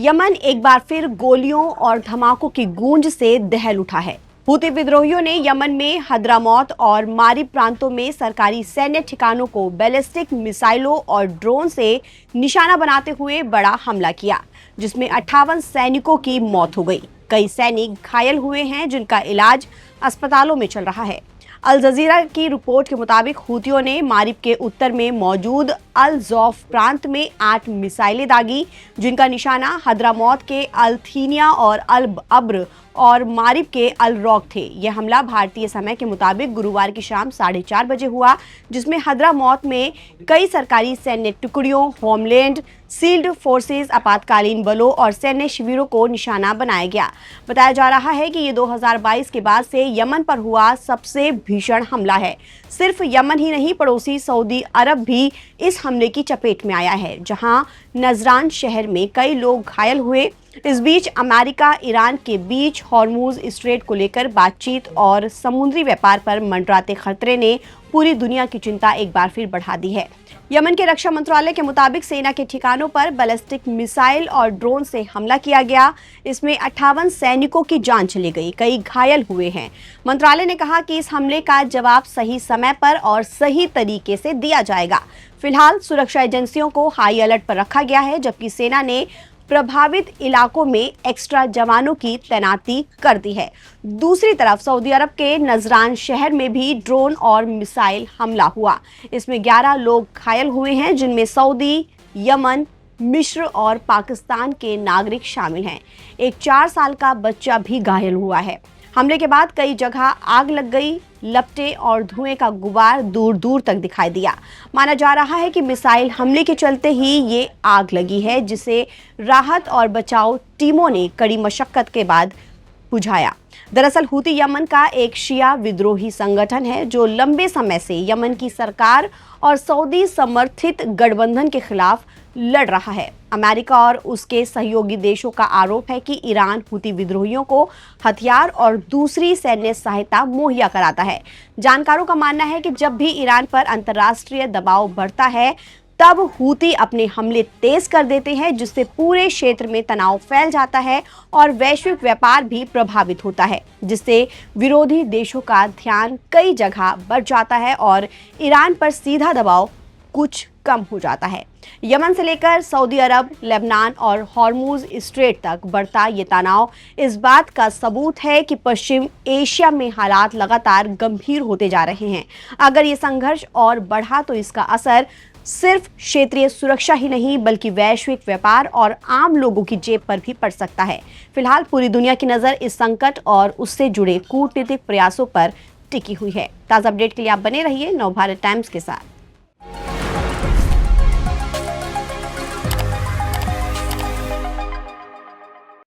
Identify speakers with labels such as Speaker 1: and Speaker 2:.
Speaker 1: Yemen एक बार फिर गोलियों और धमाकों की गूंज से दहल उठा है। हूती विद्रोहियों ने यमन में हद्रामौत और मारिब प्रांतों में सरकारी सैन्य ठिकानों को बैलिस्टिक मिसाइलों और ड्रोन से निशाना बनाते हुए बड़ा हमला किया, जिसमें 58 सैनिकों की मौत हो गई। कई सैनिक घायल हुए हैं, जिनका इलाज अस्पतालों में चल रहा है। अल जजीरा की रिपोर्ट के मुताबिक हूतियों ने मारिब के उत्तर में मौजूद अल ज़ौफ प्रांत में 8 मिसाइलें दागी, जिनका निशाना हद्रामौत के अल थीनिया और अल अब्र और मारिब के अल रौक थे। यह हमला भारतीय समय के मुताबिक गुरुवार की शाम 4:30 बजे हुआ, जिसमें हद्रामौत में कई सरकारी सैन्य टुकड़ियों, होमलैंड सील्ड फोर्सेस, आपातकालीन बलों और सैन्य शिविरों को निशाना बनाया गया। बताया जा रहा है कि ये 2022 के बाद से यमन पर हुआ सबसे भीषण हमला है। सिर्फ यमन ही नहीं, पड़ोसी सऊदी अरब भी इस हमले की चपेट में आया है, जहां नजरान शहर में कई लोग घायल हुए। इस बीच अमेरिका ईरान के बीच हॉर्मुज स्ट्रेट को लेकर बातचीत और समुद्री व्यापार पर मंडराते खतरे ने पूरी दुनिया की चिंता एक बार फिर बढ़ा दी है। यमन के रक्षा मंत्रालय के मुताबिक सेना के ठिकानों पर बैलिस्टिक मिसाइल और ड्रोन से हमला किया गया। इसमें 58 सैनिकों की जान चली गई, कई घायल हुए हैं। मंत्रालय ने कहा कि इस हमले का जवाब सही समय पर और सही तरीके से दिया जाएगा। फिलहाल सुरक्षा एजेंसियों को हाई अलर्ट पर रखा गया है, जबकि सेना ने प्रभावित इलाकों में एक्स्ट्रा जवानों की तैनाती कर दी है। दूसरी तरफ सऊदी अरब के नजरान शहर में भी ड्रोन और मिसाइल हमला हुआ। इसमें 11 लोग घायल हुए हैं, जिनमें सऊदी, यमन, मिस्र और पाकिस्तान के नागरिक शामिल हैं। एक 4 साल का बच्चा भी घायल हुआ है। हमले के बाद कई जगह आग लग गई, लपटे और धुएं का गुबार दूर दूर तक दिखाई दिया। माना जा रहा है कि मिसाइल हमले के चलते ही ये आग लगी है, जिसे राहत और बचाव टीमों ने कड़ी मशक्कत के बाद बुझाया। दरअसल हूती यमन का एक शिया विद्रोही संगठन है, जो लंबे समय से यमन की सरकार और सऊदी समर्थित गठबंधन के खिलाफ लड़ रहा है। अमेरिका और उसके सहयोगी देशों का आरोप है कि ईरान हूती विद्रोहियों को हथियार और दूसरी सैन्य सहायता मुहैया कराता है। जानकारों का मानना है कि जब भी ईरान पर अंतर्राष्ट्रीय दबाव बढ़ता है, तब हूती अपने हमले तेज कर देते हैं, जिससे पूरे क्षेत्र में तनाव फैल जाता है और वैश्विक व्यापार भी प्रभावित होता है, जिससे विरोधी देशों का ध्यान कई जगह बढ़ जाता है और ईरान पर सीधा दबाव कुछ कम हो जाता है। यमन से लेकर सऊदी अरब, लेबनान और हॉर्मुज स्ट्रेट तक बढ़ता ये तनाव इस बात का सबूत है कि पश्चिम एशिया में हालात लगातार गंभीर होते जा रहे हैं। अगर ये संघर्ष और बढ़ा तो इसका असर सिर्फ क्षेत्रीय सुरक्षा ही नहीं, बल्कि वैश्विक व्यापार और आम लोगों की जेब पर भी पड़ सकता है। फिलहाल पूरी दुनिया की नज़र इस संकट और उससे जुड़े कूटनीतिक प्रयासों पर टिकी हुई है। ताज़ा अपडेट के लिए आप बने रहिए नवभारत टाइम्स के साथ।